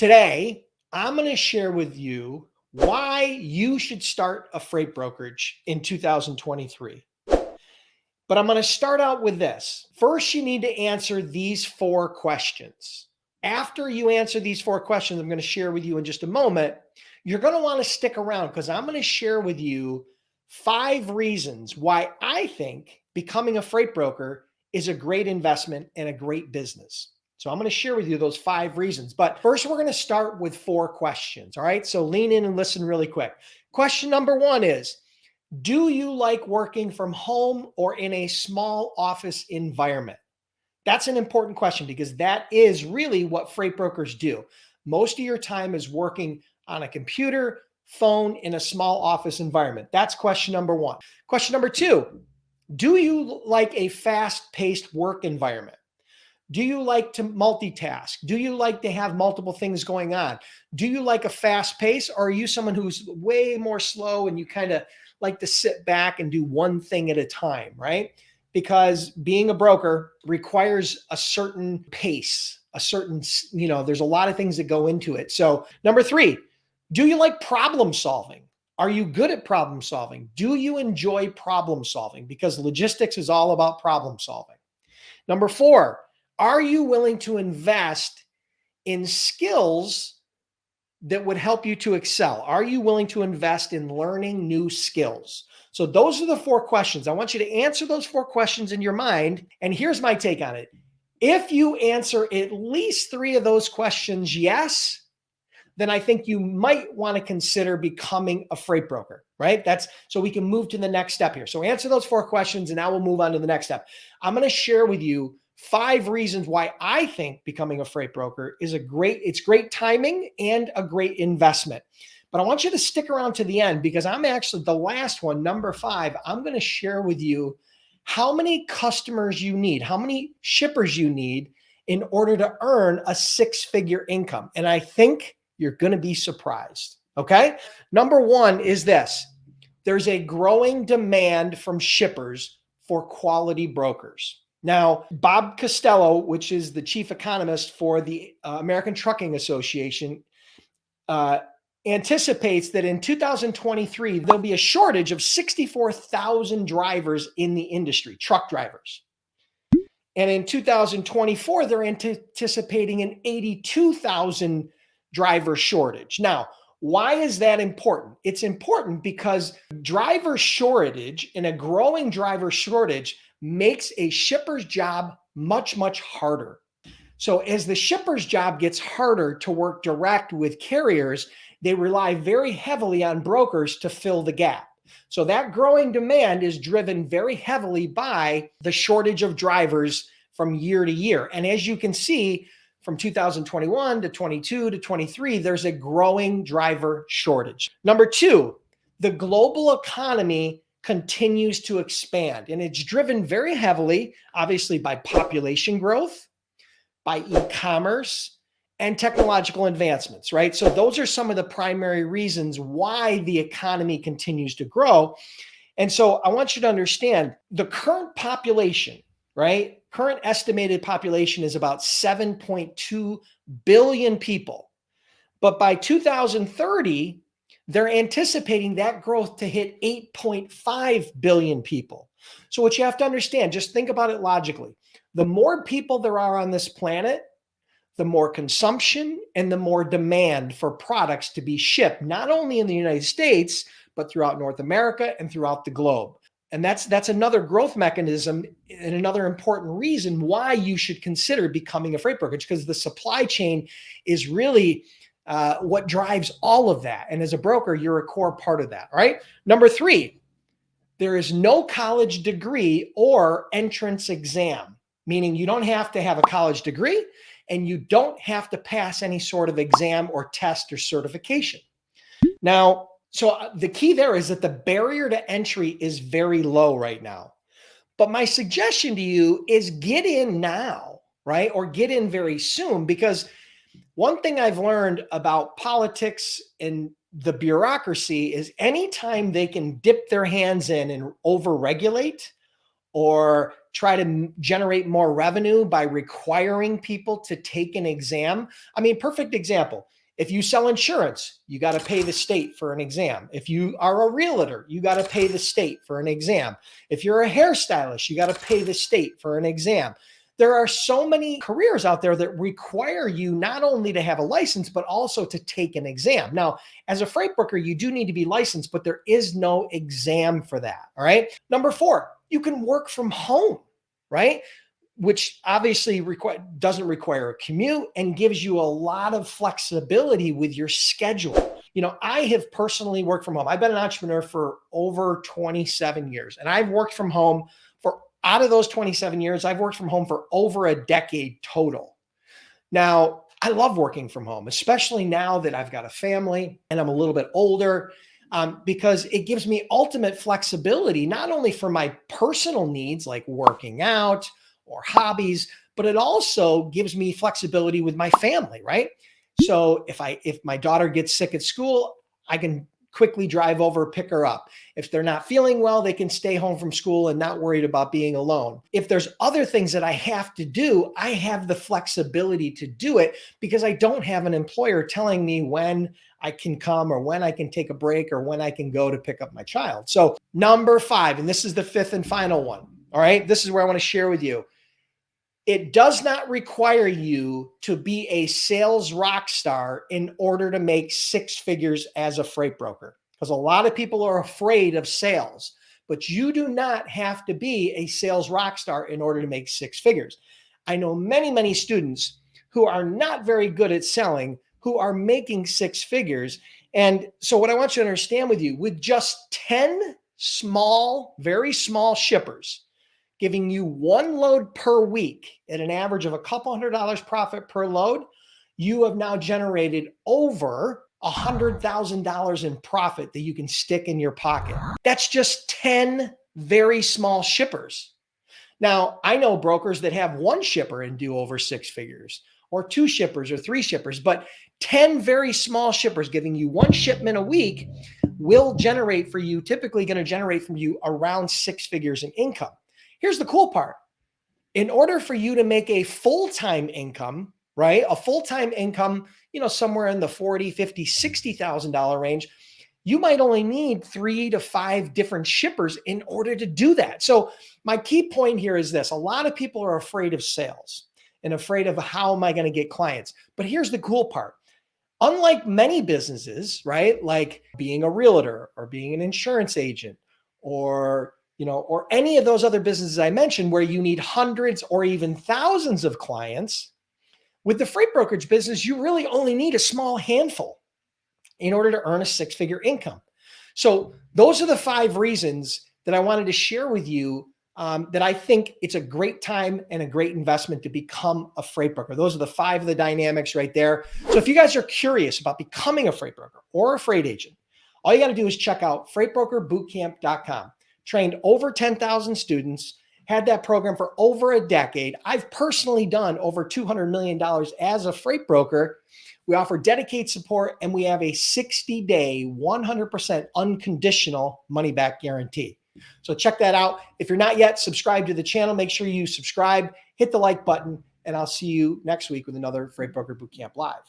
Today, I'm going to share with you why you should start a freight brokerage in 2023. But I'm going to start out with this. First, you need to answer these 4 questions. After you answer these 4 questions, I'm going to share with you in just a moment. You're going to want to stick around because I'm going to share with you 5 reasons why I think becoming a freight broker is a great investment and a great business. So I'm going to share with you those 5 reasons. But first, we're going to start with 4 questions. All right. So lean in and listen really quick. Question number 1 is, do you like working from home or in a small office environment? That's an important question because that is really what freight brokers do. Most of your time is working on a computer, phone, in a small office environment. That's question number 1. Question number 2, do you like a fast-paced work environment? Do you like to multitask? Do you like to have multiple things going on? Do you like a fast pace, or are you someone who's way more slow and you kind of like to sit back and do one thing at a time, right? Because being a broker requires a certain pace, there's a lot of things that go into it. So number 3, do you like problem solving? Are you good at problem solving? Do you enjoy problem solving? Because logistics is all about problem solving. Number 4, are you willing to invest in skills that would help you to excel? Are you willing to invest in learning new skills? So those are the 4 questions. I want you to answer those 4 questions in your mind. And here's my take on it. If you answer at least 3 of those questions yes, then I think you might want to consider becoming a freight broker, right? That's so we can move to the next step here. So answer those 4 questions and now we'll move on to the next step. I'm going to share with you 5 reasons why I think becoming a freight broker is it's great timing and a great investment. But I want you to stick around to the end because I'm actually the last one, number 5. I'm going to share with you how many customers you need, how many shippers you need in order to earn a 6-figure income. And I think you're going to be surprised. Okay. Number 1 is this. There's a growing demand from shippers for quality brokers. Now, Bob Costello, which is the chief economist for the American Trucking Association, anticipates that in 2023, there'll be a shortage of 64,000 drivers in the industry, truck drivers. And in 2024, they're anticipating an 82,000 driver shortage. Now, why is that important? It's important because driver shortage and a growing driver shortage makes a shipper's job much, much harder. So as the shipper's job gets harder to work direct with carriers, they rely very heavily on brokers to fill the gap. So that growing demand is driven very heavily by the shortage of drivers from year to year. And as you can see, from 2021 to 22 to 23, there's a growing driver shortage. Number 2, the global economy continues to expand, and it's driven very heavily, obviously, by population growth, by e-commerce, and technological advancements, right? So those are some of the primary reasons why the economy continues to grow. And so I want you to understand the current population, right? Current estimated population is about 7.2 billion people. But by 2030, they're anticipating that growth to hit 8.5 billion people. So what you have to understand, just think about it logically. The more people there are on this planet, the more consumption and the more demand for products to be shipped, not only in the United States, but throughout North America and throughout the globe. And that's another growth mechanism and another important reason why you should consider becoming a freight brokerage, because the supply chain is really what drives all of that. And as a broker, you're a core part of that, right? Number 3, there is no college degree or entrance exam, meaning you don't have to have a college degree and you don't have to pass any sort of exam or test or certification. Now, so the key there is that the barrier to entry is very low right now. But my suggestion to you is get in now, right? Or get in very soon, because one thing I've learned about politics and the bureaucracy is anytime they can dip their hands in and overregulate or try to generate more revenue by requiring people to take an exam. I mean, perfect example. If you sell insurance, you got to pay the state for an exam. If you are a realtor, you got to pay the state for an exam. If you're a hairstylist, you got to pay the state for an exam. There are so many careers out there that require you not only to have a license, but also to take an exam. Now, as a freight broker, you do need to be licensed, but there is no exam for that. All right. Number 4, you can work from home, right? Which obviously doesn't require a commute and gives you a lot of flexibility with your schedule. I have personally worked from home. I've been an entrepreneur for over 27 years, and I've worked from home out of those 27 years, I've worked from home for over a decade total. Now, I love working from home, especially now that I've got a family and I'm a little bit older, because it gives me ultimate flexibility, not only for my personal needs like working out or hobbies, but it also gives me flexibility with my family, right? So if my daughter gets sick at school, I can quickly drive over, pick her up. If they're not feeling well, they can stay home from school and not worried about being alone. If there's other things that I have to do, I have the flexibility to do it because I don't have an employer telling me when I can come or when I can take a break or when I can go to pick up my child. So number 5, and this is the 5th and final one. All right. This is where I want to share with you. It does not require you to be a sales rock star in order to make 6 figures as a freight broker, because a lot of people are afraid of sales, but you do not have to be a sales rock star in order to make 6 figures. I know many, many students who are not very good at selling who are making 6 figures. And so what I want you to understand with you, with just 10 small, very small shippers, giving you 1 load per week at an average of a couple $100 profit per load, you have now generated over $100,000 in profit that you can stick in your pocket. That's just 10 very small shippers. Now, I know brokers that have 1 shipper and do over 6 figures, or 2 shippers or 3 shippers, but 10 very small shippers giving you 1 shipment a week will generate for you, typically going to generate from you around 6 figures in income. Here's the cool part. In order for you to make a full-time income, right? A full-time income, somewhere in the $40,000, $50,000, $60,000 range, you might only need 3 to 5 different shippers in order to do that. So my key point here is this. A lot of people are afraid of sales and afraid of how am I going to get clients? But here's the cool part. Unlike many businesses, right? Like being a realtor or being an insurance agent or any of those other businesses I mentioned where you need hundreds or even thousands of clients, with the freight brokerage business, you really only need a small handful in order to earn a 6-figure income. So those are the 5 reasons that I wanted to share with you that I think it's a great time and a great investment to become a freight broker. Those are the 5 of the dynamics right there. So if you guys are curious about becoming a freight broker or a freight agent, all you got to do is check out freightbrokerbootcamp.com. Trained over 10,000 students, had that program for over a decade. I've personally done over $200 million as a freight broker. We offer dedicated support and we have a 60-day, 100% unconditional money-back guarantee. So check that out. If you're not yet subscribed to the channel, make sure you subscribe, hit the like button, and I'll see you next week with another Freight Broker Bootcamp Live.